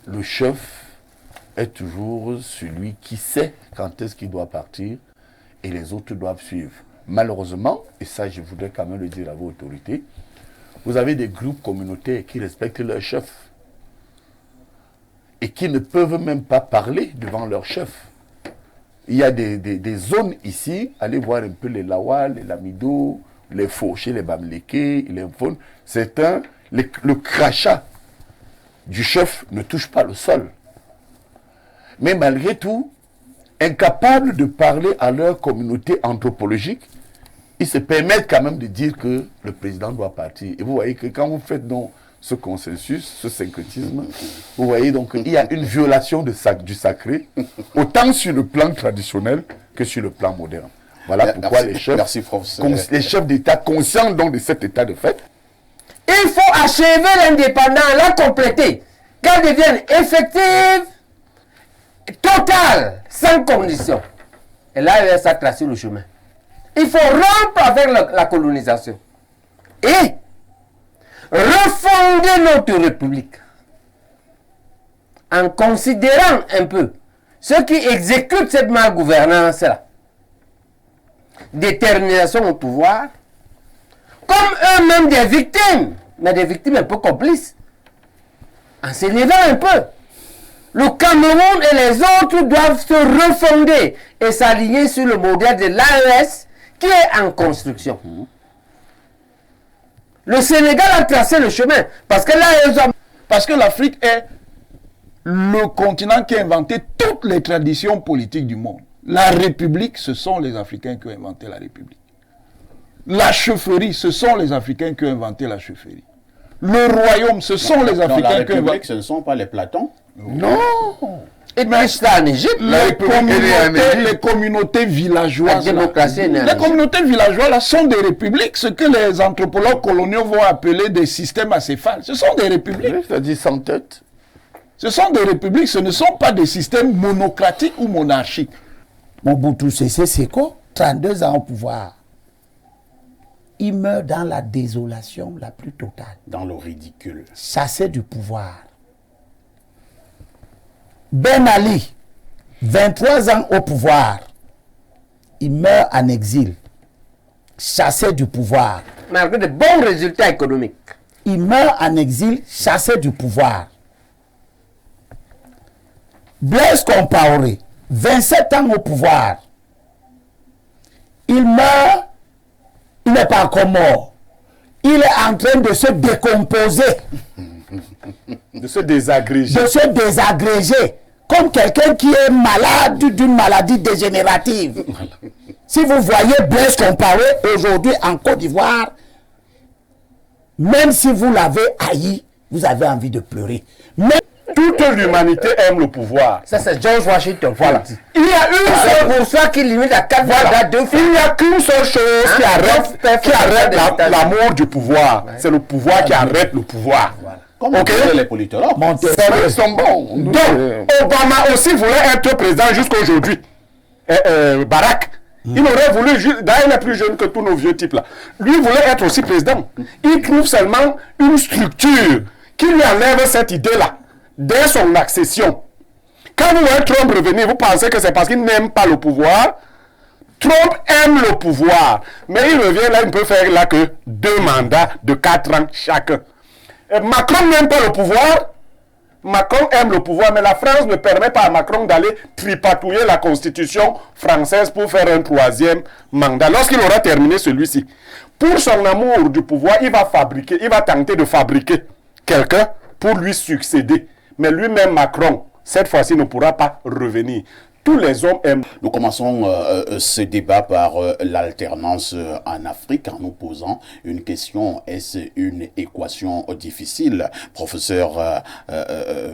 le chef est toujours celui qui sait quand est-ce qu'il doit partir et les autres doivent suivre. Malheureusement, et ça je voudrais quand même le dire à vos autorités, vous avez des groupes communautaires qui respectent leur chef et qui ne peuvent même pas parler devant leur chef. Il y a des zones ici, allez voir un peu les Lawal, les Lamido, les Fauchés, les Bamlékés, les Mfon. Le crachat du chef ne touche pas le sol. Mais malgré tout, incapables de parler à leur communauté anthropologique, ils se permettent quand même de dire que le président doit partir. Et vous voyez que quand vous faites donc ce consensus, ce syncrétisme, vous voyez donc qu'il y a une violation du sacré, autant sur le plan traditionnel que sur le plan moderne. Voilà pourquoi les chefs d'État, conscients donc de cet état de fait, il faut achever l'indépendance, la compléter, qu'elle devienne effective, totale, sans condition. Et là, elle a tracé le chemin. Il faut rompre avec la colonisation et refonder notre République en considérant un peu ceux qui exécutent cette malgouvernance-là. Détermination au pouvoir, comme eux-mêmes des victimes, mais des victimes un peu complices, en s'élevant un peu. Le Cameroun et les autres doivent se refonder et s'aligner sur le modèle de l'AES qui est en construction. Le Sénégal a tracé le chemin parce que l'AES Parce que l'Afrique est le continent qui a inventé toutes les traditions politiques du monde. La République, ce sont les Africains qui ont inventé la République. La chefferie, ce sont les Africains qui ont inventé la chefferie. Le royaume, ce sont les Africains qui ont inventé... Ce ne sont pas les Platons. non. et puis ça en Égypte. Les communautés villageoises. La démocratie Les communautés villageoises là, sont des républiques, ce que les anthropologues coloniaux vont appeler des systèmes acéphales. Ce sont des républiques. C'est-à-dire sans tête. Ce sont des républiques, ce ne sont pas des systèmes monocratiques ou monarchiques. Mobutu Sese Seko, 32 ans au pouvoir. Il meurt dans la désolation la plus totale. Dans le ridicule. Chassé du pouvoir. Ben Ali, 23 ans au pouvoir. Il meurt en exil. Chassé du pouvoir. Malgré de bons résultats économiques. Il meurt en exil, chassé du pouvoir. Blaise Compaoré, 27 ans au pouvoir. Il meurt, il n'est pas encore mort. Il est en train de se décomposer. De se désagréger. De se désagréger. Comme quelqu'un qui est malade d'une maladie dégénérative. Si vous voyez Blaise Compaoré aujourd'hui en Côte d'Ivoire, même si vous l'avez haï, vous avez envie de pleurer. Mais toute l'humanité aime le pouvoir. Ça, c'est George Washington. Voilà. Il y a une seule pour ça qui limite à 4 Voilà. deux fois. Il n'y a qu'une seule chose qui arrête l'amour du pouvoir. Ouais. C'est le pouvoir qui arrête le pouvoir. Voilà. Comme Ok. les politologues. Ils sont bons. Donc, Obama aussi voulait être président jusqu'à aujourd'hui. Barack. Il aurait voulu, d'ailleurs il est plus jeune que tous nos vieux types là. Lui voulait être aussi président. Il trouve seulement une structure qui lui enlève cette idée-là dès son accession. Quand vous voyez Trump revenir, vous pensez que c'est parce qu'il n'aime pas le pouvoir. Trump aime le pouvoir. Mais il revient là, il ne peut faire là que 2 mandats de 4 ans chacun. Et Macron n'aime pas le pouvoir. Macron aime le pouvoir, mais la France ne permet pas à Macron d'aller tripatouiller la constitution française pour faire un 3e mandat. Lorsqu'il aura terminé celui-ci, pour son amour du pouvoir, il va tenter de fabriquer quelqu'un pour lui succéder. Mais lui-même, Macron, cette fois-ci, ne pourra pas revenir. Tous les hommes aiment. Nous commençons ce débat par l'alternance en Afrique en nous posant une question. Est-ce une équation difficile? Professeur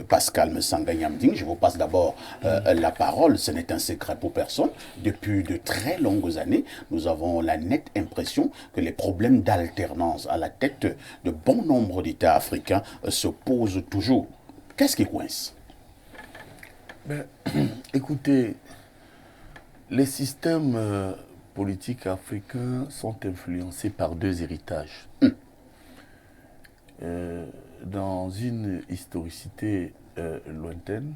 Pascal Msanga-Nyamding, je vous passe d'abord la parole. Ce n'est un secret pour personne. Depuis de très longues années, nous avons la nette impression que les problèmes d'alternance à la tête de bon nombre d'États africains se posent toujours. Qu'est-ce qui coince? Ben, écoutez, les systèmes politiques africains sont influencés par 2 héritages. Dans une historicité lointaine,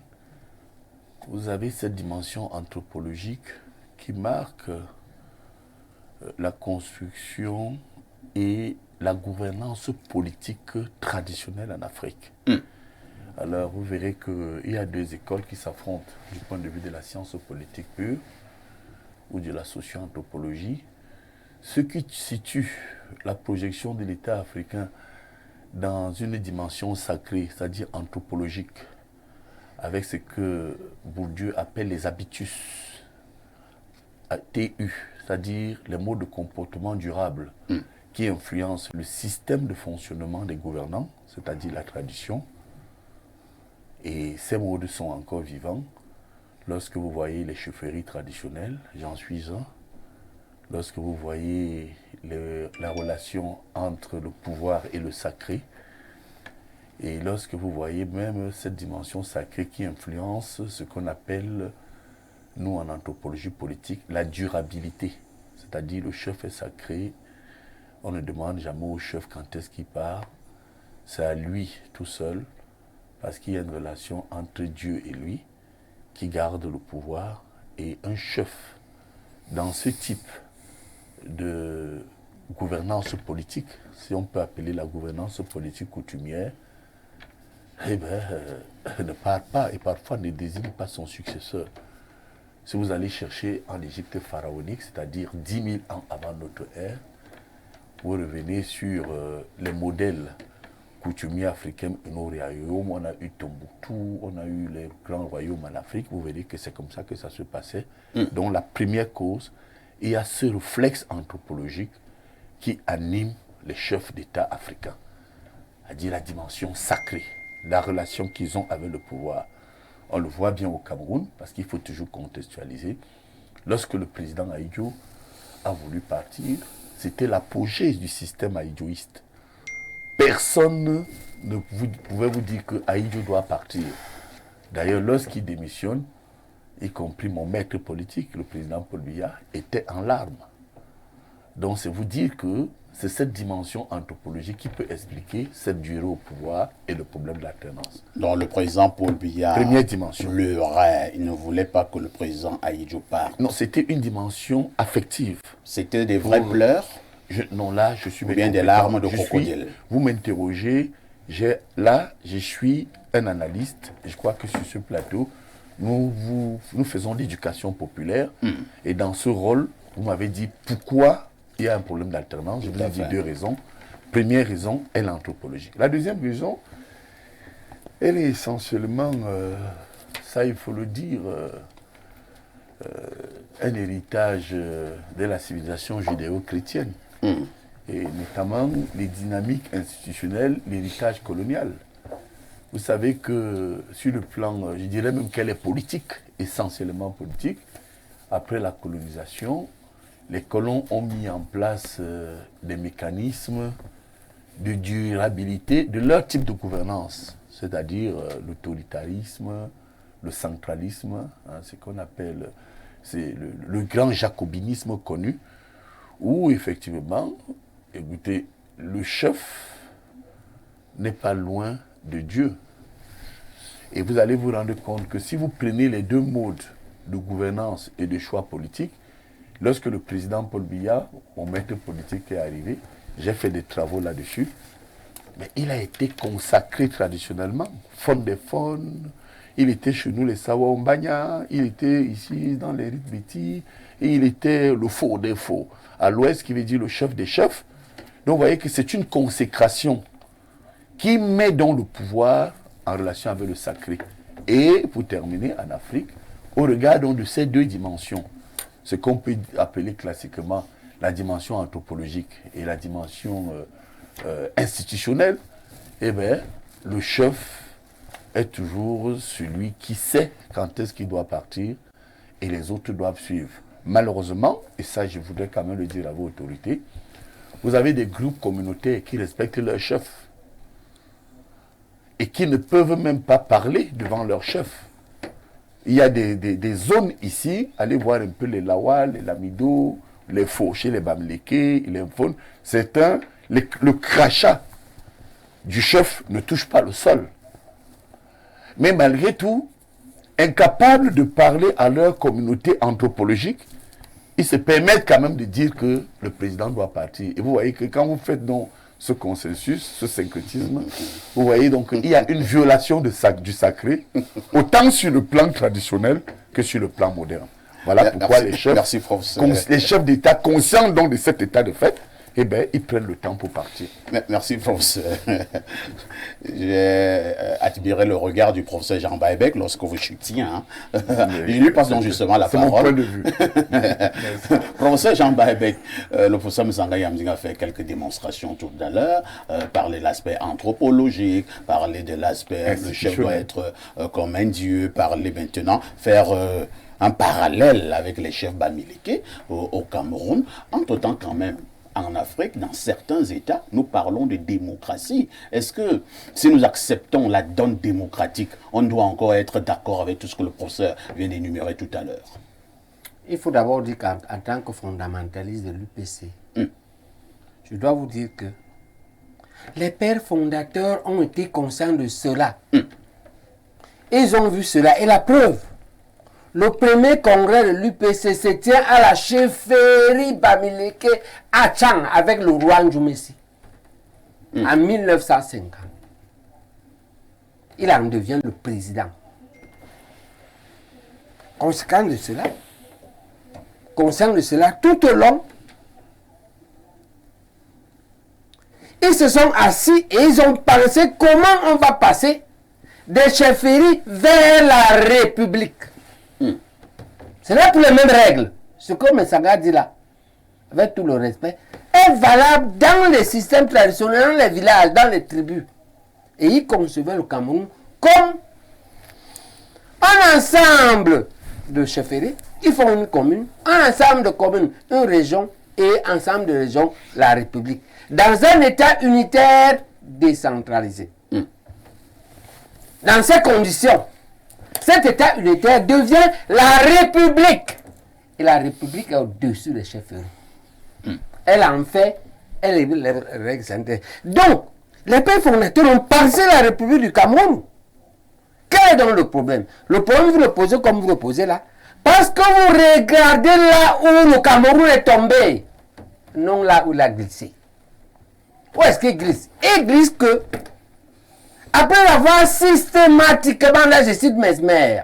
vous avez cette dimension anthropologique qui marque la construction et la gouvernance politique traditionnelle en Afrique. Alors vous verrez qu'il y a deux écoles qui s'affrontent du point de vue de la science politique pure ou de la socio-anthropologie. Ce qui situe la projection de l'État africain dans une dimension sacrée, c'est-à-dire anthropologique, avec ce que Bourdieu appelle les habitus, TU, c'est-à-dire les modes de comportement durables qui influencent le système de fonctionnement des gouvernants, c'est-à-dire la tradition. Et ces modes sont encore vivants lorsque vous voyez les chefferies traditionnelles, j'en suis un. Lorsque vous voyez la relation entre le pouvoir et le sacré, et lorsque vous voyez même cette dimension sacrée qui influence ce qu'on appelle, nous en anthropologie politique, la durabilité. C'est-à-dire le chef est sacré, on ne demande jamais au chef quand est-ce qu'il part, c'est à lui tout seul, parce qu'il y a une relation entre Dieu et lui qui garde le pouvoir, et un chef dans ce type de gouvernance politique, si on peut appeler la gouvernance politique coutumière, eh bien, ne part pas et parfois ne désigne pas son successeur. Si vous allez chercher en Égypte pharaonique, c'est-à-dire 10 000 ans avant notre ère, vous revenez sur les modèles coutumiers africains et nos royaumes. On a eu Tombouctou, on a eu les grands royaumes en Afrique. Vous verrez que c'est comme ça que ça se passait. Donc la première cause, il y a ce réflexe anthropologique qui anime les chefs d'État africains, c'est-à-dire la dimension sacrée, la relation qu'ils ont avec le pouvoir. On le voit bien au Cameroun, parce qu'il faut toujours contextualiser. Lorsque le président Ahidjo a voulu partir, c'était l'apogée du système ahidjoïste. Personne ne pouvait vous dire que Ahidjo doit partir. D'ailleurs, lorsqu'il démissionne, y compris mon maître politique, le président Paul Biya, était en larmes. Donc c'est vous dire que c'est cette dimension anthropologique qui peut expliquer cette durée au pouvoir et le problème de l'alternance. Donc le président Paul Biya Première dimension. pleurait, il ne voulait pas que le président Ahidjo parte. Non, c'était une dimension affective. C'était des vrais pleurs? Non, là, je suis... Ou bien des larmes de crocodile? Vous m'interrogez, là, je suis un analyste, et je crois que sur ce plateau, nous faisons l'éducation populaire, et dans ce rôle, vous m'avez dit pourquoi il y a un problème d'alternance. Je vous ai dit deux raisons. Première raison est l'anthropologie. La deuxième raison, elle est essentiellement, ça il faut le dire, un héritage de la civilisation judéo-chrétienne, et notamment les dynamiques institutionnelles, l'héritage colonial. Vous savez que sur le plan, je dirais même qu'elle est politique, essentiellement politique. Après la colonisation, les colons ont mis en place des mécanismes de durabilité de leur type de gouvernance, c'est-à-dire l'autoritarisme, le centralisme, ce qu'on appelle le grand jacobinisme connu, où effectivement, écoutez, le chef n'est pas loin de Dieu. Et vous allez vous rendre compte que si vous prenez les deux modes de gouvernance et de choix politique, lorsque le président Paul Biya, mon maître politique, est arrivé, j'ai fait des travaux là-dessus, mais il a été consacré traditionnellement, Fon des Fon, il était chez nous les Sawa Ombanya, il était ici dans les rites Béti, et il était le faux des faux, à l'ouest qui veut dire le chef des chefs. Donc vous voyez que c'est une consécration qui met donc le pouvoir en relation avec le sacré. Et pour terminer, en Afrique, au regard donc de ces deux dimensions, ce qu'on peut appeler classiquement la dimension anthropologique et la dimension institutionnelle, eh bien, le chef est toujours celui qui sait quand est-ce qu'il doit partir et les autres doivent suivre. Malheureusement, et ça je voudrais quand même le dire à vos autorités, vous avez des groupes communautaires qui respectent leur chef et qui ne peuvent même pas parler devant leur chef. Il y a des zones ici, allez voir un peu les Lawal, les Lamido, les Fauchés, les Bamléké, les Mfon. Le crachat du chef ne touche pas le sol. mais malgré tout, incapables de parler à leur communauté anthropologique, ils se permettent quand même de dire que le président doit partir. Et vous voyez que quand vous faites donc ce consensus, ce syncrétisme, vous voyez donc qu'il y a une violation du sacré, autant sur le plan traditionnel que sur le plan moderne. Voilà pourquoi les chefs d'État, conscients donc de cet état de fait, eh bien, ils prennent le temps pour partir. Merci, professeur. J'ai admiré le regard du professeur Jean Baebek lorsque vous chutiez. Hein. Je lui passe donc justement la parole. C'est mon point de vue. Professeur Jean Baebek, le professeur Mzanga Yamzinga a fait quelques démonstrations tout à l'heure, parler de l'aspect anthropologique, parler de l'aspect le chef doit être comme un dieu, parler maintenant, faire un parallèle avec les chefs bamileke au Cameroun, en tout temps quand même. En Afrique, dans certains États, nous parlons de démocratie. Est-ce que si nous acceptons la donne démocratique, on doit encore être d'accord avec tout ce que le professeur vient d'énumérer tout à l'heure? Il faut d'abord dire qu'en tant que fondamentaliste de l'UPC, je dois vous dire que les pères fondateurs ont été conscients de cela. Ils ont vu cela. Et la preuve, le premier congrès de l'UPC se tient à la chefferie Bamileke à Tchang avec le roi Ndjoumessi en 1950. Il en devient le président. Conscient de cela, tout au long, ils se sont assis et ils ont pensé comment on va passer des chefferies vers la République. Ce n'est pour les mêmes règles. Ce que Messaga dit là, avec tout le respect, est valable dans les systèmes traditionnels, dans les villages, dans les tribus. Et ils concevaient le Cameroun comme un ensemble de chefferies. Ils font une commune, un ensemble de communes, une région et ensemble de régions, la République. Dans un État unitaire décentralisé. Dans ces conditions, cet État unitaire devient la République. Et la République est au-dessus des chefferies. Elle en fait, elle est les règles sanitaires. Donc, les pères fondateurs ont pensé la République du Cameroun. Quel est donc le problème? Le problème, vous le posez comme vous le posez là. Parce que vous regardez là où le Cameroun est tombé. Non là où il a glissé. Où est-ce qu'il glisse? Il glisse que, après avoir systématiquement, là je cite Mesmer,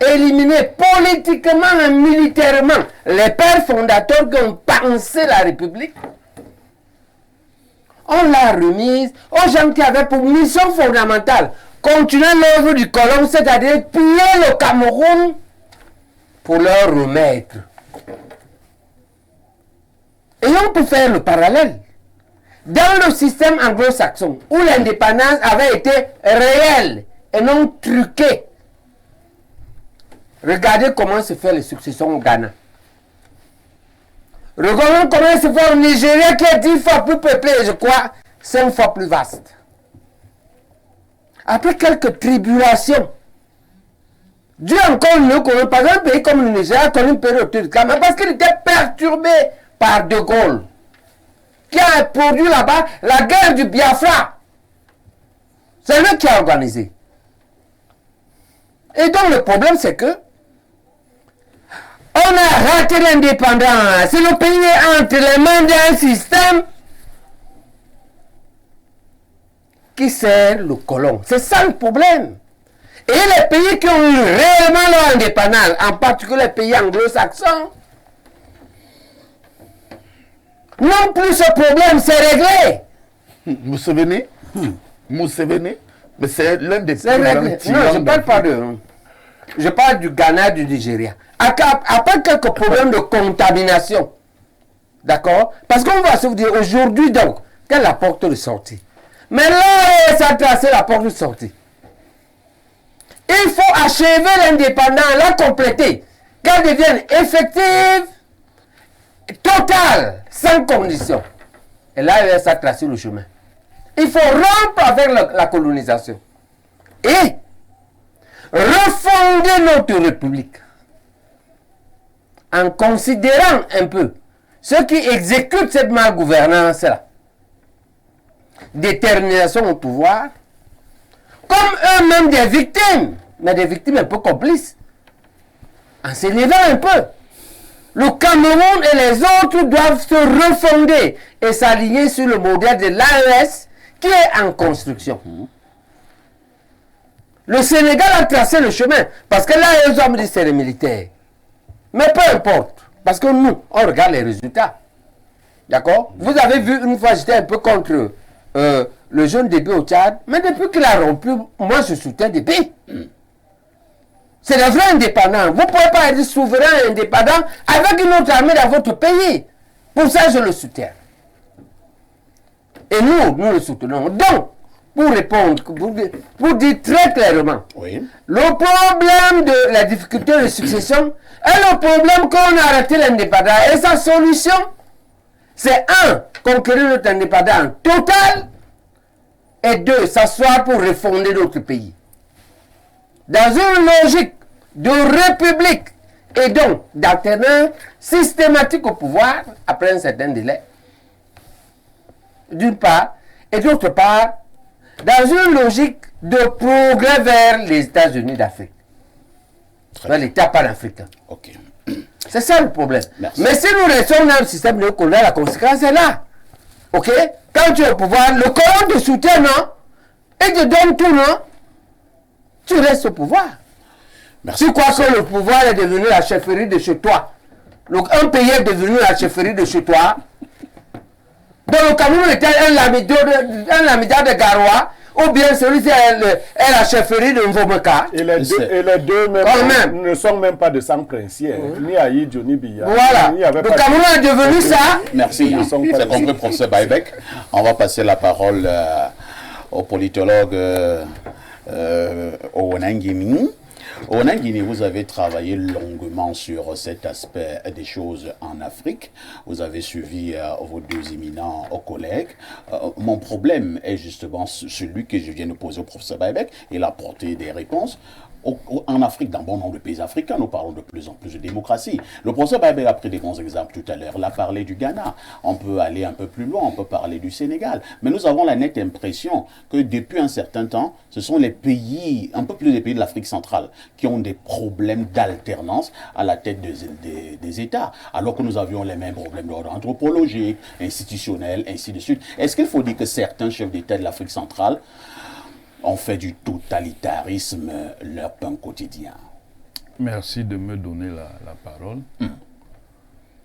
éliminé politiquement et militairement les pères fondateurs qui ont pensé la République, on l'a remise aux gens qui avaient pour mission fondamentale continuer l'œuvre du colon, c'est-à-dire piller le Cameroun pour leur remettre. Et on peut faire le parallèle. Dans le système anglo-saxon, où l'indépendance avait été réelle et non truquée, regardez comment se fait les successions au Ghana. Regardez comment se fait au Nigeria, qui est 10 fois plus peuplé, je crois, 5 fois plus vaste. Après quelques tribulations, Dieu encore mieux connu, par exemple, un pays comme le Nigeria a connu une période de mais parce qu'il était perturbé par De Gaulle, qui a produit là-bas la guerre du Biafra. C'est lui qui a organisé. Et donc le problème c'est que on a raté l'indépendance. Si le pays est entre les mains d'un système qui sert le colon. C'est ça le problème. Et les pays qui ont eu réellement leur indépendance, en particulier les pays anglo-saxons, non plus ce problème, c'est réglé. Museveni, mais c'est l'un des plus grands tyrans. Non, je ne parle pas de... Je parle du Ghana, du Nigeria. Après quelques problèmes de contamination, d'accord? Parce qu'on va se dire aujourd'hui donc, quelle est la porte de sortie? Mais là, ça a tracé la porte de sortie. Il faut achever l'indépendance, la compléter, qu'elle devienne effective, totale, sans condition. Et là, ça a tracé le chemin. Il faut rompre avec la colonisation et refonder notre République en considérant un peu ceux qui exécutent cette malgouvernance-là. Détermination au pouvoir, comme eux-mêmes des victimes, mais des victimes un peu complices, en s'élevant un peu. Le Cameroun et les autres doivent se refonder et s'aligner sur le modèle de l'AES qui est en construction. Le Sénégal a tracé le chemin parce que l'AES a dit c'est les militaires. Mais peu importe, parce que nous, on regarde les résultats. D'accord? Vous avez vu, une fois, j'étais un peu contre le jeune Débé au Tchad, mais depuis qu'il a rompu, moi je soutiens Débé. C'est le vrai indépendant. Vous ne pouvez pas être souverain et indépendant avec une autre armée dans votre pays. Pour ça, je le soutiens. Et nous le soutenons. Donc, pour répondre, pour dire très clairement, Oui. le problème de la difficulté de succession est le problème qu'on a arrêté l'indépendance. Et sa solution, c'est un, conquérir notre indépendance totale, et deux, s'asseoir pour refonder notre pays. Dans une logique de république et donc d'alternance systématique au pouvoir après un certain délai, d'une part, et d'autre part, dans une logique de progrès vers les États-Unis d'Afrique, vers l'État panafricain. Ok. C'est ça le problème. Merci. Mais si nous restons dans le système néocolonial, la conséquence est là. Ok? Quand tu es au pouvoir, le colon te soutient, non? Et te donne tout, non? Tu restes au pouvoir. Merci. Tu crois que le pouvoir est devenu la chefferie de chez toi. Donc un pays est devenu la chefferie de chez toi. Donc le Cameroun était un lamidar de Garoua, ou bien celui-ci est la chefferie de Mvomeka. Et les deux même, Quand même. ne sont même pas de sang princier, ni Aïd, ni Biya. Voilà. Le Cameroun est devenu ça. Merci. Ils sont C'est pas compris, professeur Baïbek. On va passer la parole au politologue Owanangini. Owanangini, vous avez travaillé longuement sur cet aspect des choses en Afrique. Vous avez suivi vos deux éminents collègues. Mon problème est justement celui que je viens de poser au professeur Baïbek. Il a apporté des réponses. En Afrique, dans bon nombre de pays africains, nous parlons de plus en plus de démocratie. Le professeur Baïbek a pris des bons exemples tout à l'heure. Il a parlé du Ghana. On peut aller un peu plus loin, on peut parler du Sénégal. Mais nous avons la nette impression que depuis un certain temps, ce sont les pays, un peu plus des pays de l'Afrique centrale, qui ont des problèmes d'alternance à la tête des États. Alors que nous avions les mêmes problèmes d'ordre anthropologique, institutionnel, ainsi de suite. Est-ce qu'il faut dire que certains chefs d'État de l'Afrique centrale ont fait du totalitarisme leur pain quotidien? Merci de me donner la parole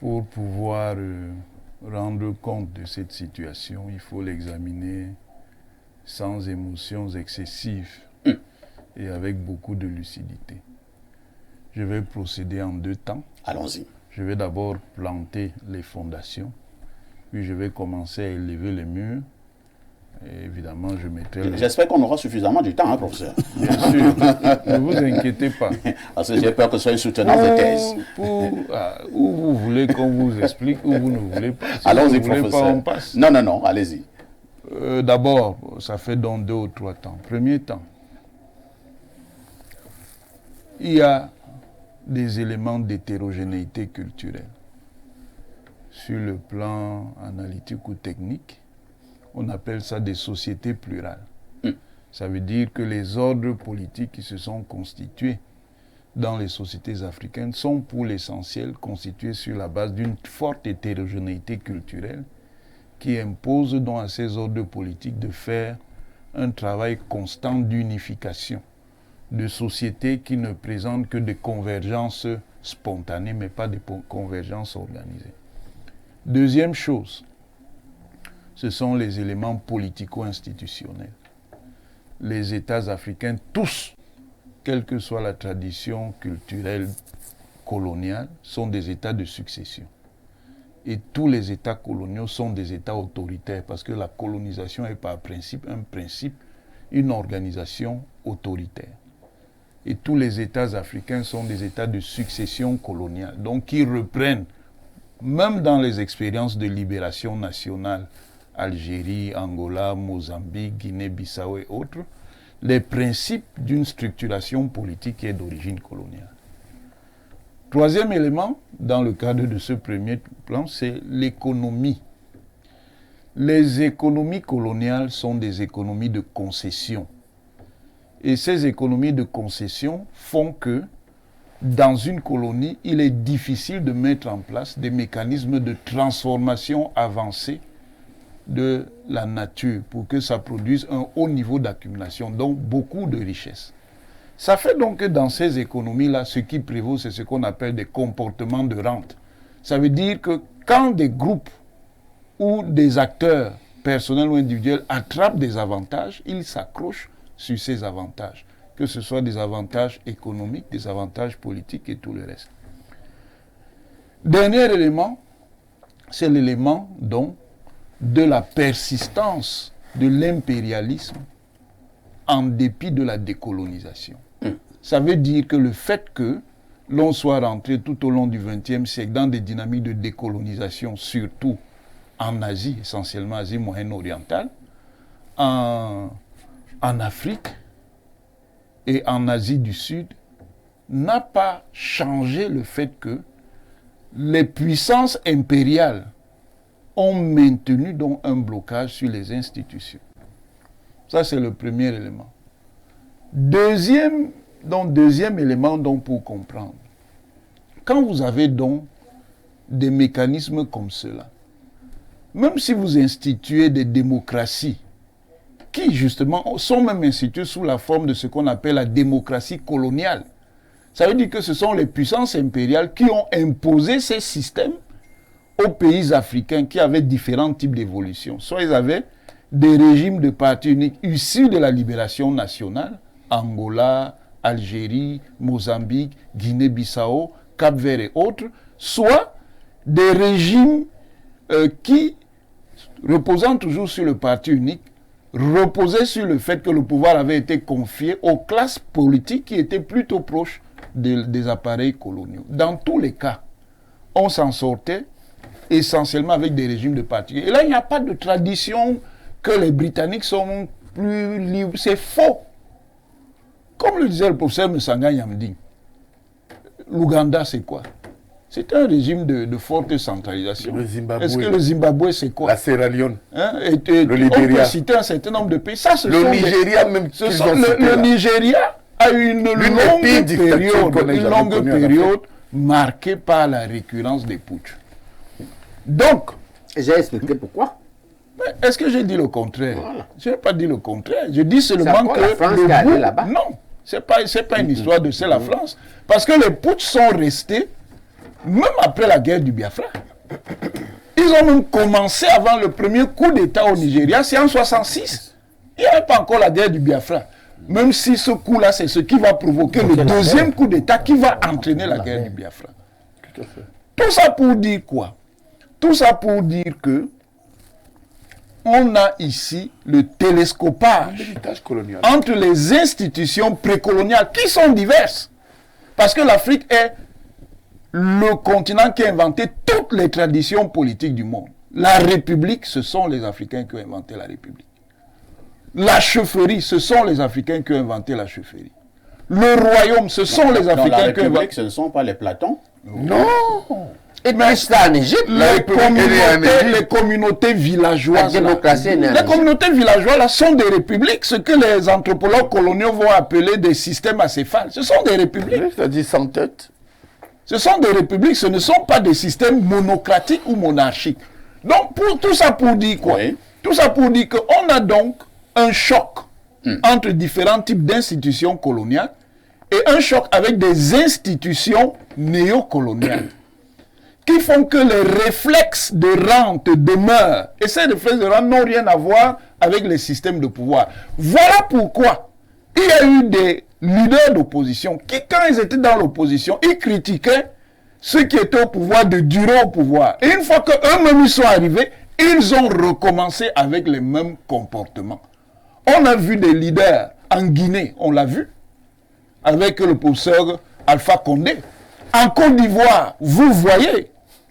pour pouvoir rendre compte de cette situation. Il faut l'examiner sans émotions excessives et avec beaucoup de lucidité. Je vais procéder en 2 temps. Allons-y. Je vais d'abord planter les fondations, puis je vais commencer à élever les murs. Et évidemment, je mettrai... J'espère qu'on aura suffisamment du temps, hein, professeur. Bien sûr, ne vous inquiétez pas. Parce que j'ai peur que ce soit une soutenance de thèse. Où vous voulez qu'on vous explique, ou vous ne voulez pas. Si Allons-y, vous ne voulez professeur. pas, on passe. Non, allez-y. D'abord, ça fait donc 2 ou 3 temps. Premier temps, il y a des éléments d'hétérogénéité culturelle. Sur le plan analytique ou technique, on appelle ça des sociétés plurales. Ça veut dire que les ordres politiques qui se sont constitués dans les sociétés africaines sont pour l'essentiel constitués sur la base d'une forte hétérogénéité culturelle qui impose donc à ces ordres politiques de faire un travail constant d'unification, de sociétés qui ne présentent que des convergences spontanées, mais pas des convergences organisées. Deuxième chose, ce sont les éléments politico-institutionnels. Les États africains, tous, quelle que soit la tradition culturelle coloniale, sont des États de succession. Et tous les États coloniaux sont des États autoritaires, parce que la colonisation est par principe, une organisation autoritaire. Et tous les États africains sont des États de succession coloniale, donc qui reprennent, même dans les expériences de libération nationale, Algérie, Angola, Mozambique, Guinée-Bissau et autres, les principes d'une structuration politique qui est d'origine coloniale. Troisième élément, dans le cadre de ce premier plan, c'est l'économie. Les économies coloniales sont des économies de concession. Et ces économies de concession font que dans une colonie, il est difficile de mettre en place des mécanismes de transformation avancés de la nature pour que ça produise un haut niveau d'accumulation, donc beaucoup de richesses. Ça fait donc que dans ces économies-là, ce qui prévaut, c'est ce qu'on appelle des comportements de rente. Ça veut dire que quand des groupes ou des acteurs personnels ou individuels attrapent des avantages, ils s'accrochent sur ces avantages, que ce soit des avantages économiques, des avantages politiques et tout le reste. Dernier élément, c'est l'élément donc de la persistance de l'impérialisme en dépit de la décolonisation. Ça veut dire que le fait que l'on soit rentré tout au long du XXe siècle dans des dynamiques de décolonisation, surtout en Asie, essentiellement Asie moyenne-orientale, en Afrique et en Asie du Sud, n'a pas changé le fait que les puissances impériales ont maintenu donc un blocage sur les institutions. Ça, c'est le premier élément. Deuxième élément donc pour comprendre. Quand vous avez donc des mécanismes comme cela, même si vous instituez des démocraties qui justement sont même instituées sous la forme de ce qu'on appelle la démocratie coloniale, ça veut dire que ce sont les puissances impériales qui ont imposé ces systèmes aux pays africains qui avaient différents types d'évolution. Soit ils avaient des régimes de parti unique issus de la libération nationale, Angola, Algérie, Mozambique, Guinée-Bissau, Cap-Vert et autres, soit des régimes qui, reposant toujours sur le parti unique, reposaient sur le fait que le pouvoir avait été confié aux classes politiques qui étaient plutôt proches des appareils coloniaux. Dans tous les cas, on s'en sortait essentiellement avec des régimes de parti. Et là, il n'y a pas de tradition que les Britanniques sont plus libres. C'est faux. Comme le disait le professeur Msanga Yamding, l'Ouganda, c'est quoi? C'est un régime de forte centralisation. Le Zimbabwe. Est-ce que le Zimbabwe, c'est quoi? La Sierra Leone. Le Libéria. On peut citer un certain nombre de pays. Ça, Le Nigeria, même. Le Nigeria a une longue période marquée par la récurrence des putschs. Donc, j'ai expliqué pourquoi. Est-ce que j'ai dit le contraire? Voilà. Je n'ai pas dit le contraire. Je dis seulement que la France qui est allée là-bas. Non, c'est pas une histoire de c'est la France. Parce que les putschs sont restés, même après la guerre du Biafra. Ils ont même commencé avant le premier coup d'État au Nigeria, c'est en 1966. Il n'y avait pas encore la guerre du Biafra. Même si ce coup-là, c'est ce qui va provoquer le deuxième coup d'État qui va entraîner la guerre du Biafra. Tout ça pour dire quoi? Tout ça pour dire que on a ici le télescopage entre les institutions précoloniales qui sont diverses. Parce que l'Afrique est le continent qui a inventé toutes les traditions politiques du monde. La République, ce sont les Africains qui ont inventé la République. La chefferie, ce sont les Africains qui ont inventé la chefferie. Le royaume, ce sont les Africains qui ont inventé... Ce ne sont pas les Platons? Non. Et puis ça en Égypte. Les communautés villageoises. Les communautés villageoises là, sont des républiques, ce que les anthropologues coloniaux vont appeler des systèmes acéphales. Ce sont des républiques. C'est-à-dire sans tête. Ce sont des républiques, ce ne sont pas des systèmes monocratiques ou monarchiques. Donc tout ça pour dire quoi? Oui. Tout ça pour dire qu'on a donc un choc entre différents types d'institutions coloniales et un choc avec des institutions néocoloniales qui font que les réflexes de rente demeurent. Et ces réflexes de rente n'ont rien à voir avec les systèmes de pouvoir. Voilà pourquoi il y a eu des leaders d'opposition qui, quand ils étaient dans l'opposition, ils critiquaient ceux qui étaient au pouvoir de durer au pouvoir. Et une fois qu'eux-mêmes ils sont arrivés, ils ont recommencé avec les mêmes comportements. On a vu des leaders en Guinée, on l'a vu, avec le professeur Alpha Condé. En Côte d'Ivoire, vous voyez,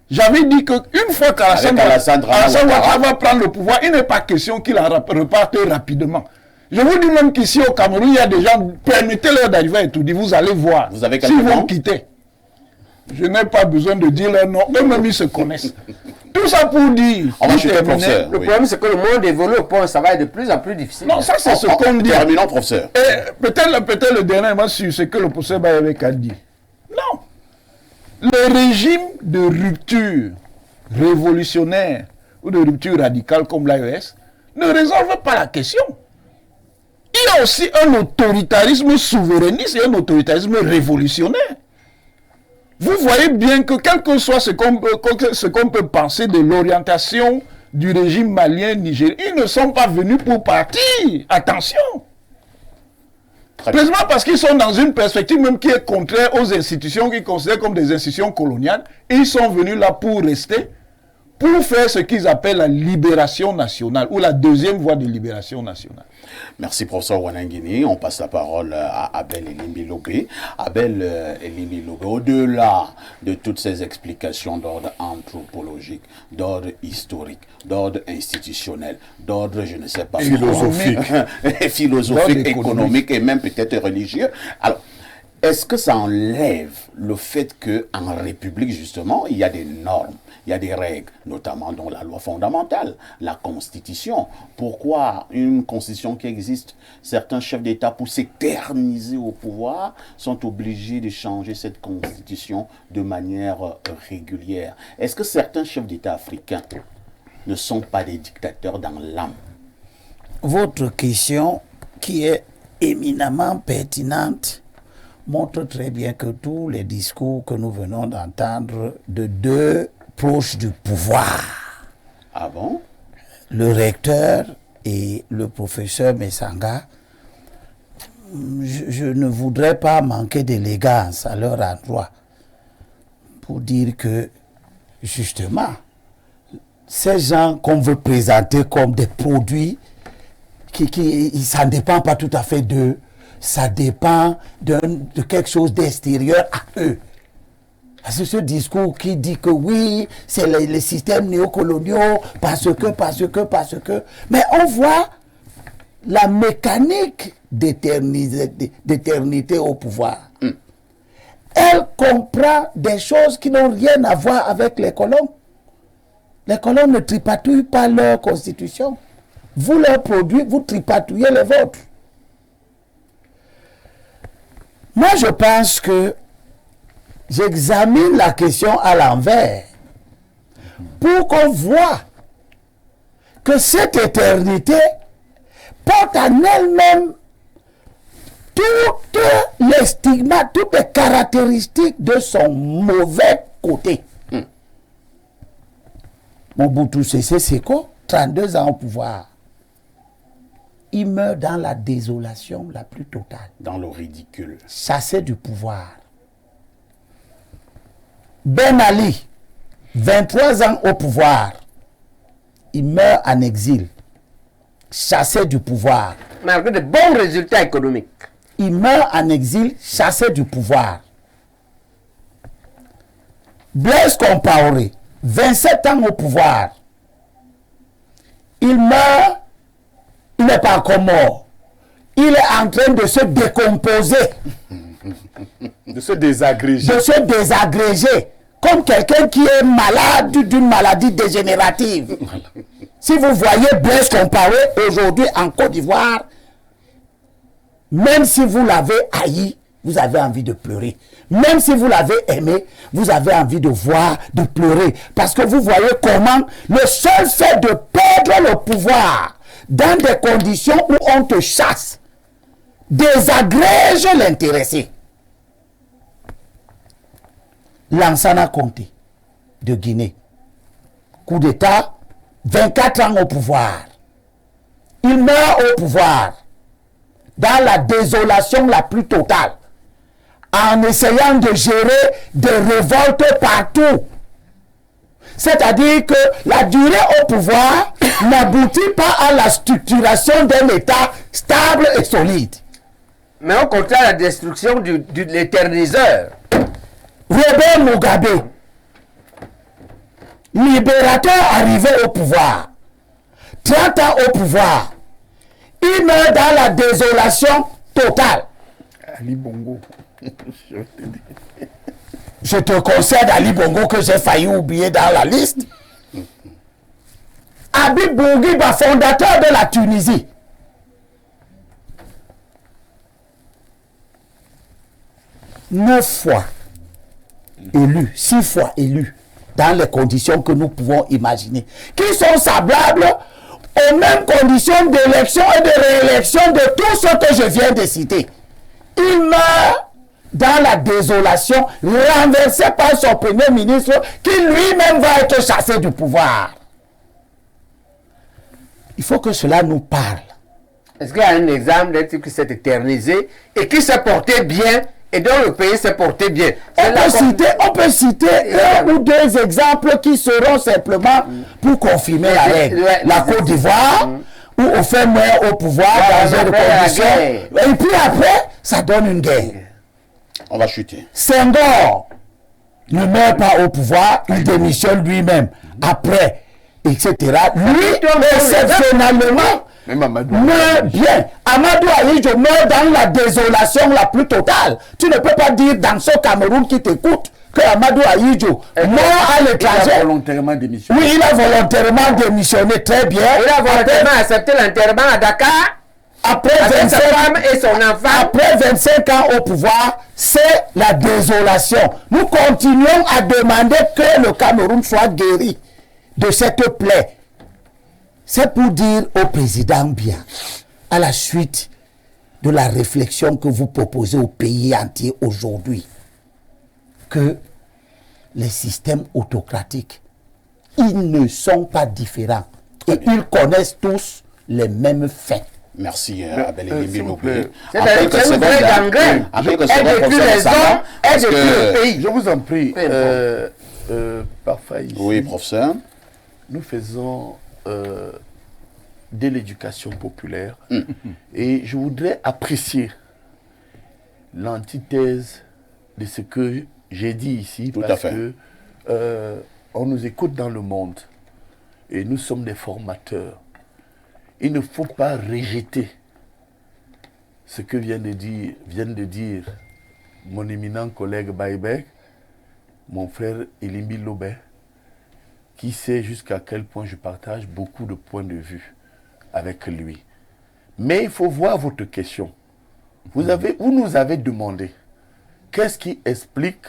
j'avais dit qu'une fois qu'Alassane Ouattara va prendre le pouvoir, il n'est pas question qu'il reparte rapidement. Je vous dis même qu'ici au Cameroun, il y a des gens, permettez-leur d'arriver à Etoudi, vous allez voir. Vous avez s'ils vont quitter. Je n'ai pas besoin de dire leur nom, eux-mêmes ils se connaissent. Tout ça pour dire. On va pour chez le terminer, professeur. Le Oui. problème, c'est que le monde évolue au point où ça va être de plus en plus difficile. Non, ça c'est ce qu'on dit. Terminons, professeur. Et peut-être le dernier mot sur ce que le professeur Bayevek a dit. Non. Le régime de rupture révolutionnaire ou de rupture radicale comme l'AES ne résolve pas la question. Il y a aussi un autoritarisme souverainiste et un autoritarisme révolutionnaire. Vous voyez bien que quel que soit ce qu'on peut penser de l'orientation du régime malien, nigérien, ils ne sont pas venus pour partir. Attention. Précisément parce qu'ils sont dans une perspective même qui est contraire aux institutions qu'ils considèrent comme des institutions coloniales. Et ils sont venus là pour rester, pour faire ce qu'ils appellent la libération nationale ou la deuxième voie de libération nationale. Merci, professeur Wanangini. On passe la parole à Abel Elimbi Lobé. Abel Elimbi Lobé, au-delà de toutes ces explications d'ordre anthropologique, d'ordre historique, d'ordre institutionnel, d'ordre, je ne sais pas, philosophique, économique et même peut-être religieux. Alors, est-ce que ça enlève le fait qu'en République, justement, il y a des normes, il y a des règles, notamment dans la loi fondamentale, la Constitution. Pourquoi une Constitution qui existe, certains chefs d'État, pour s'éterniser au pouvoir, sont obligés de changer cette Constitution de manière régulière? Est-ce que certains chefs d'État africains ne sont pas des dictateurs dans l'âme? Votre question, qui est éminemment pertinente, montre très bien que tous les discours que nous venons d'entendre de deux proches du pouvoir, Ah bon? le recteur et le professeur Messanga, je ne voudrais pas manquer d'élégance à leur endroit pour dire que, justement, ces gens qu'on veut présenter comme des produits, ça ne dépend pas tout à fait d'eux, ça dépend de quelque chose d'extérieur à eux. C'est ce discours qui dit que oui, c'est les systèmes néocoloniaux, parce que. Mais on voit la mécanique d'éternité au pouvoir. Elle comprend des choses qui n'ont rien à voir avec les colons. Les colons ne tripatouillent pas leur constitution. Vous leur produisez, vous tripatouillez les vôtres. Moi, je pense que j'examine la question à l'envers pour qu'on voit que cette éternité porte en elle-même toutes les stigmates, toutes les caractéristiques de son mauvais côté. Mobutu Sese Seko, 32 ans au pouvoir. Il meurt dans la désolation la plus totale. Dans le ridicule. Chassé du pouvoir. Ben Ali, 23 ans au pouvoir. Il meurt en exil. Chassé du pouvoir. Malgré de bons résultats économiques. Il meurt en exil, chassé du pouvoir. Blaise Compaoré, 27 ans au pouvoir. Il meurt. Il n'est pas encore mort. Il est en train de se décomposer. De se désagréger. De se désagréger. Comme quelqu'un qui est malade d'une maladie dégénérative. Si vous voyez Blaise Compaoré aujourd'hui en Côte d'Ivoire, même si vous l'avez haï, vous avez envie de pleurer. Même si vous l'avez aimé, vous avez envie de voir, de pleurer. Parce que vous voyez comment le seul fait de perdre le pouvoir dans des conditions où on te chasse, désagrège l'intéressé. Lansana Conté de Guinée, coup d'État, 24 ans au pouvoir. Il meurt au pouvoir dans la désolation la plus totale, en essayant de gérer des révoltes partout. C'est-à-dire que la durée au pouvoir n'aboutit pas à la structuration d'un État stable et solide. Mais au contraire, la destruction de l'éterniseur. Robert Mugabe, libérateur arrivé au pouvoir, 30 ans au pouvoir, il meurt dans la désolation totale. Ali Bongo. Je te concède Ali Bongo que j'ai failli oublier dans la liste. Habib Bourguiba, fondateur de la Tunisie, 9 fois élu, 6 fois élu, dans les conditions que nous pouvons imaginer, qui sont semblables aux mêmes conditions d'élection et de réélection de tout ce que je viens de citer. Il meurt dans la désolation, renversé par son premier ministre, qui lui-même va être chassé du pouvoir. Il faut que cela nous parle. Est-ce qu'il y a un exemple d'un type qui s'est éternisé et qui s'est porté bien et dont le pays s'est porté bien? On peut citer un ou deux exemples qui seront simplement pour confirmer la règle. La Côte d'Ivoire, où on fait moins au pouvoir dans une condition. Et puis après, ça donne une guerre. On va chuter. Senghor ne meurt pas au pouvoir, il démissionne lui-même. Après, etc. Lui, exceptionnellement, meurt bien. Amadou Ahidjo meurt dans la désolation la plus totale. Tu ne peux pas dire dans ce Cameroun qui t'écoute que Amadou Ahidjo mort à l'étranger. Il a volontairement démissionné. Oui, il a volontairement démissionné, très bien. Il a volontairement accepté l'enterrement à Dakar. Après avec sa femme et son enfant. Après 25 ans au pouvoir, c'est la désolation. Nous continuons à demander que le Cameroun soit guéri de cette plaie. C'est pour dire au président bien, à la suite de la réflexion que vous proposez au pays entier aujourd'hui, que les systèmes autocratiques, ils ne sont pas différents. Et ils connaissent tous les mêmes faits. Merci, Abel Elimbi Lobé. C'est une vraie gangrène. Elle détruit les hommes, elle détruit le pays. Je vous en prie, parfois ici, oui, professeur. Nous faisons de l'éducation populaire et je voudrais apprécier l'antithèse de ce que j'ai dit ici. Tout parce à fait. que on nous écoute dans le monde et nous sommes des formateurs. Il ne faut pas rejeter ce que viennent de dire mon éminent collègue Baïbek, mon frère Elimbi Lobé, qui sait jusqu'à quel point je partage beaucoup de points de vue avec lui. Mais il faut voir votre question. Vous nous avez demandé qu'est-ce qui explique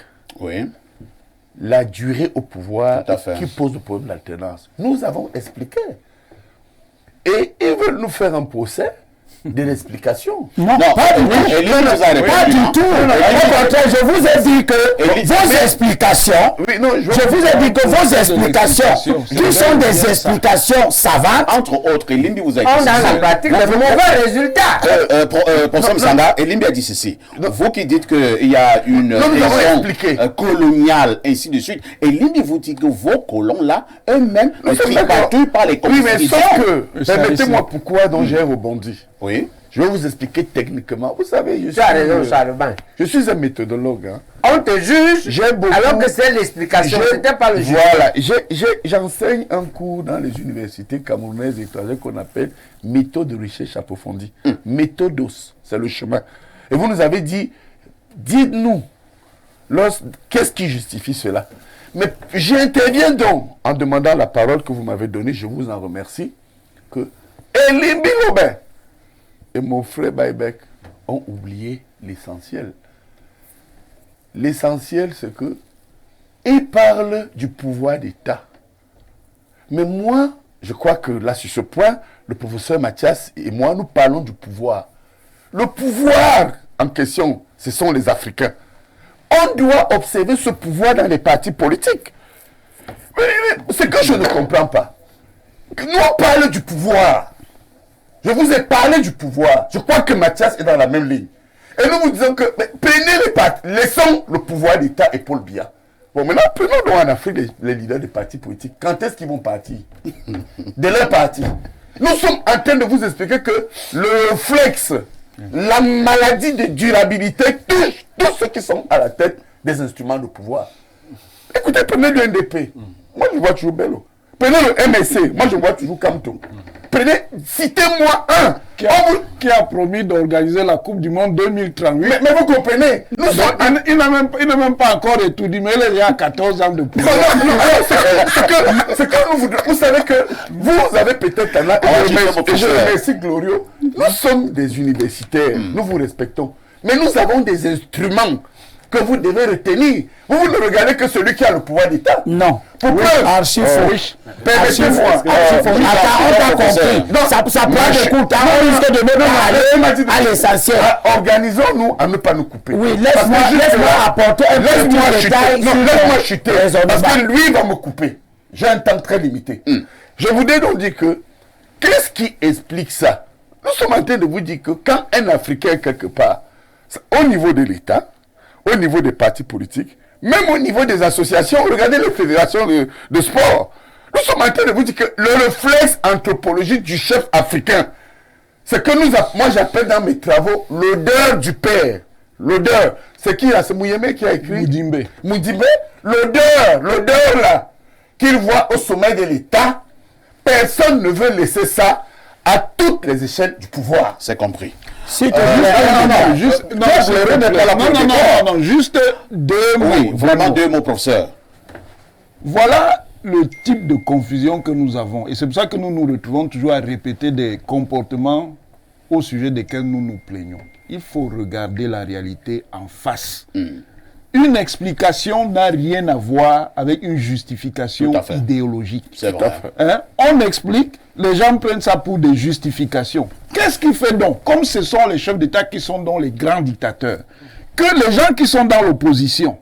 la durée au pouvoir qui pose le problème d'alternance. Nous avons expliqué. Et ils veulent nous faire un procès de l'explication. Non, pas du tout. Pas du tout. Au contraire, je vous ai dit que vos explications, je vous ai dit que vos explications, qui sont des explications savantes, entre autres, Elimbi vous a dit on a dans la pratique de mauvais résultats. Professeur Msanda, Elimbi a dit ceci. Vous qui dites qu'il y a une raison coloniale, ainsi de suite, Elimbi vous dit que vos colons là, eux-mêmes, sont battus par les constitutions. Oui, mais sauf que, permettez-moi pourquoi donc j'ai rebondi. Oui. Je vais vous expliquer techniquement. Vous savez, je suis un méthodologue. Hein. On te juge alors que c'est l'explication, c'était pas le juge. Voilà, j'enseigne un cours dans les universités camerounaises et étrangères qu'on appelle méthode de recherche approfondie. Méthodos, c'est le chemin. Et vous nous avez dit, dites-nous, qu'est-ce qui justifie cela? Mais j'interviens donc en demandant la parole que vous m'avez donnée, je vous en remercie, que Elimbi Lobé et mon frère Baïbek ont oublié l'essentiel. L'essentiel, c'est que ils parlent du pouvoir d'État. Mais moi, je crois que là, sur ce point, le professeur Mathias et moi, nous parlons du pouvoir. Le pouvoir en question, ce sont les Africains. On doit observer ce pouvoir dans les partis politiques. Mais ce que je ne comprends pas, nous on parle du pouvoir. Je vous ai parlé du pouvoir. Je crois que Mathias est dans la même ligne. Et nous vous disons que, prenez les partis, laissons le pouvoir d'État et Paul Biya. Bon, maintenant, prenons donc en Afrique les leaders des partis politiques. Quand est-ce qu'ils vont partir? De leur parti. Nous sommes en train de vous expliquer que le flex, la maladie de durabilité touche tous ceux qui sont à la tête des instruments de pouvoir. Écoutez, prenez le NDP. Moi, je vois toujours Bello. Prenez le MSC. Moi, je vois toujours Kamto. Prenez, citez-moi un. Qui a promis d'organiser la Coupe du Monde 2038. Mais vous comprenez, nous sommes... Il n'a même pas encore tout dit, mais il y a 14 ans de plus. Non, c'est que vous savez que vous avez peut-être un je remercie Glorio. Nous sommes des universitaires, nous vous respectons. Mais nous avons des instruments que vous devez retenir. Vous ne regardez que celui qui a le pouvoir d'État. Non. Pour preuve. Archi faux. Permettez-moi. Attends, on t'a compris. Non, ça prend des coups. On risque de même aller à l'essentiel. Organisons-nous à ne pas nous couper. Oui, laisse-moi apporter un petit détail. Non, laisse-moi chuter. Parce que lui va me couper. J'ai un temps très limité. Je voudrais donc dire que, qu'est-ce qui explique ça? Nous sommes en train de vous dire que quand un Africain quelque part, au niveau de l'État, au niveau des partis politiques, même au niveau des associations, regardez les fédérations de sport. Nous sommes en train de vous dire que le réflexe anthropologique du chef africain, c'est que moi j'appelle dans mes travaux l'odeur du père. L'odeur. C'est qui là? C'est Mouyemé qui a écrit Moudimbe. Moudimbe. L'odeur là, qu'il voit au sommet de l'État, personne ne veut laisser ça à toutes les échelles du pouvoir. C'est compris. Juste deux mots. Oui, vraiment deux mots, professeur. Voilà le type de confusion que nous avons. Et c'est pour ça que nous nous retrouvons toujours à répéter des comportements au sujet desquels nous nous plaignons. Il faut regarder la réalité en face. Une explication n'a rien à voir avec une justification idéologique. C'est vrai. On explique, les gens prennent ça pour des justifications. Qu'est-ce qui fait donc, comme ce sont les chefs d'État qui sont dans les grands dictateurs, que les gens qui sont dans l'opposition,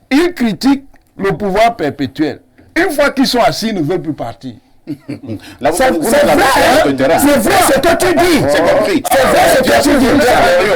ils critiquent le pouvoir perpétuel. Une fois qu'ils sont assis, ils ne veulent plus partir. C'est vrai ce que tu dis. C'est compris. C'est vrai ce que tu dis.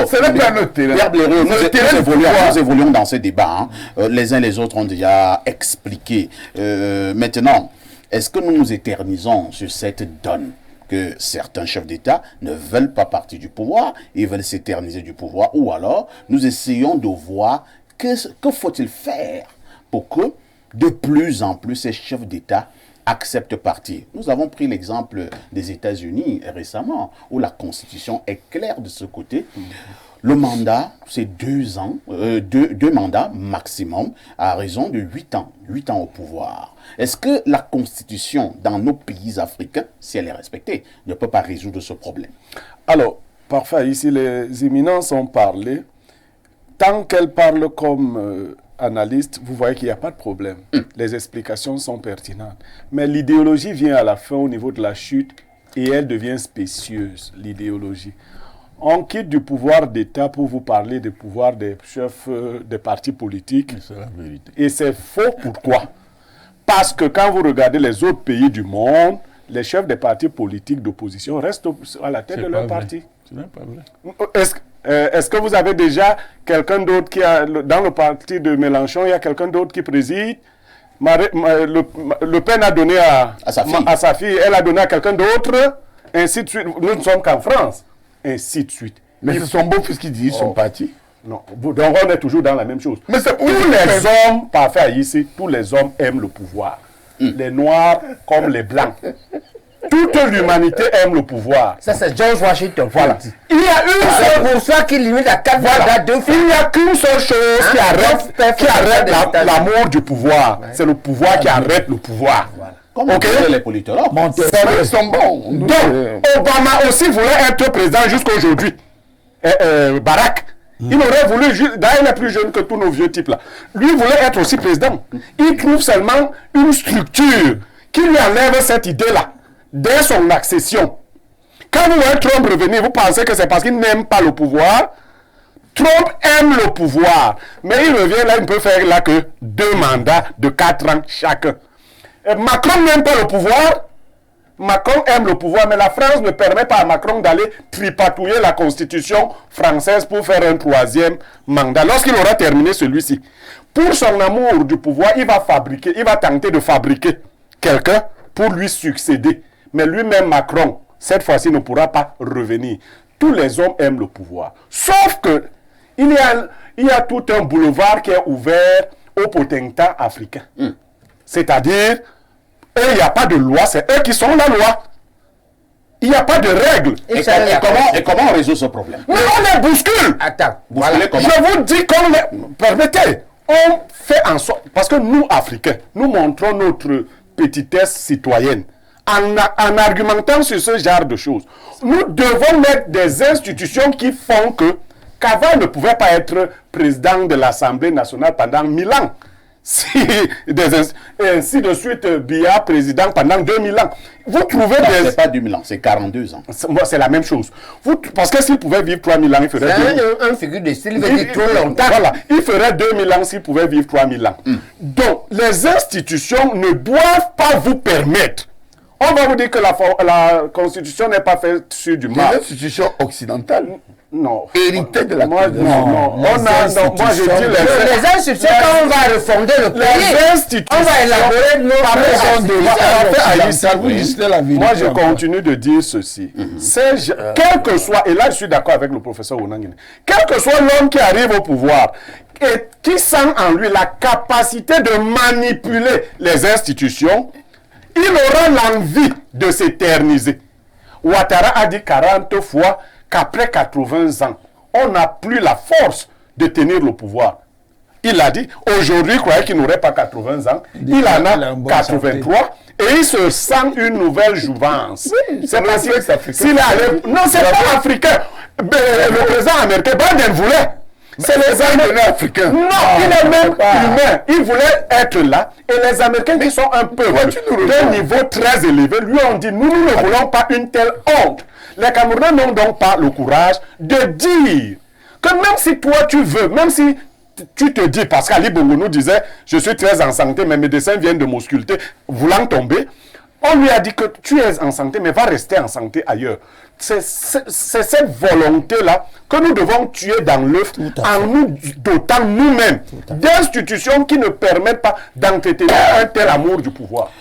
Ce n'est pas notre terrain. Pierre Blériot, nous évoluons dans ce débat. Les uns les autres ont déjà expliqué. Maintenant, est-ce que nous nous éternisons sur cette donne que certains chefs d'État ne veulent pas partir du pouvoir, ils veulent s'éterniser du pouvoir, ou alors nous essayons de voir que faut-il faire pour que de plus en plus ces chefs d'État acceptent partir. Nous avons pris l'exemple des États-Unis récemment, où la Constitution est claire de ce côté. Le mandat, c'est 2 ans, deux mandats maximum, à raison de 8 ans. 8 ans au pouvoir. Est-ce que la Constitution, dans nos pays africains, si elle est respectée, ne peut pas résoudre ce problème? Alors, parfait, ici les éminences ont parlé. Tant qu'elles parlent comme analystes, vous voyez qu'il n'y a pas de problème. Les explications sont pertinentes. Mais l'idéologie vient à la fin au niveau de la chute et elle devient spécieuse, l'idéologie. On quitte du pouvoir d'État pour vous parler du pouvoir des chefs des partis politiques. C'est la vérité. Et c'est faux. Pourquoi? Parce que quand vous regardez les autres pays du monde, les chefs des partis politiques d'opposition restent à la tête de leur parti. Ce n'est pas vrai. Est-ce que vous avez déjà quelqu'un d'autre qui a, dans le parti de Mélenchon, il y a quelqu'un d'autre qui préside? Le Pen a donné à sa fille, elle a donné à quelqu'un d'autre, ainsi de suite. Nous ne sommes qu'en France. Ainsi de suite. Mais c'est son beau-fils qui dirige son parti. Non, donc on est toujours dans la même chose. Mais c'est tous les hommes, parfait ici, tous les hommes aiment le pouvoir. Les noirs comme les blancs. Toute l'humanité aime le pouvoir. Ça, c'est George Washington. Voilà. Il y a une seule pour ça qui limite à 4 mandats, 2 fois. Il n'y a qu'une seule chose qui arrête l'amour du pouvoir. C'est le pouvoir qui arrête le pouvoir. Comme les politologues. Ils sont bons. Donc, Obama aussi voulait être président jusqu'aujourd'hui. Barack. Il aurait voulu, d'ailleurs il est plus jeune que tous nos vieux types là. Lui voulait être aussi président. Il trouve seulement une structure qui lui enlève cette idée-là, dès son accession. Quand vous voyez Trump revenir, vous pensez que c'est parce qu'il n'aime pas le pouvoir. Trump aime le pouvoir. Mais il revient là, il ne peut faire là que 2 mandats de 4 ans chacun. Macron n'aime pas le pouvoir. Macron aime le pouvoir, mais la France ne permet pas à Macron d'aller tripatouiller la constitution française pour faire un 3e mandat. Lorsqu'il aura terminé celui-ci, pour son amour du pouvoir, il va tenter de fabriquer quelqu'un pour lui succéder. Mais lui-même, Macron, cette fois-ci, ne pourra pas revenir. Tous les hommes aiment le pouvoir. Sauf que il y a tout un boulevard qui est ouvert aux potentats africains. C'est-à-dire, eux, il n'y a pas de loi, c'est eux qui sont la loi. Il n'y a pas de règles. Et ça, il y a comment on résout ce problème? Mais on les bouscule. Attends, Bousculer comment? Je vous dis qu'on les... Permettez, on fait en sorte... Parce que nous, Africains, nous montrons notre petitesse citoyenne en argumentant sur ce genre de choses. Nous devons mettre des institutions qui font que Kava ne pouvait pas être président de l'Assemblée nationale pendant 1000 ans. Ainsi de suite, Biya président pendant 2000 ans. Vous trouvez des... C'est pas 2000 ans, c'est 42 ans. C'est la même chose. Parce que s'il pouvait vivre 3000 ans, il ferait... un figure de style, il veut dire trop longtemps. Voilà, il ferait 2000 ans s'il pouvait vivre 3000 ans. Donc, les institutions ne doivent pas vous permettre. On va vous dire que la Constitution n'est pas faite sur du Les marbre. institutions occidentales, Non. héritées de la Moi, colonisation. moi je dis Les institutions, quand on va refonder le pays, les institutions. on va élaborer nos Moi, je continue de dire ceci. Quel que soit, et là, je suis d'accord avec le professeur Onangine, quel que soit l'homme qui arrive au pouvoir et qui sent en lui la capacité de manipuler les institutions, il aura l'envie de s'éterniser. Ouattara a dit 40 fois qu'après 80 ans, on n'a plus la force de tenir le pouvoir. Il a dit, aujourd'hui, il croyait qu'il n'aurait pas 80 ans. Il en a 83 et il se sent une nouvelle jouvence. C'est pas s'il est allé... Non, c'est pas africain. Le président américain, Biden voulait. C'est les Américains. Non, il est même humain. Il voulait être là. Et les Américains qui sont un peu d'un niveau très élevé lui ont dit, nous ne voulons pas une telle honte. Les Camerounais n'ont donc pas le courage de dire que même si toi tu veux, même si tu te dis, parce qu'Ali Bongo nous disait, je suis très en santé, mes médecins viennent de m'ausculter, voulant tomber, on lui a dit que tu es en santé, mais va rester en santé ailleurs. C'est cette volonté-là que nous devons tuer dans l'œuf en nous dotant nous-mêmes d'institutions qui ne permettent pas d'entretenir un tel amour du pouvoir.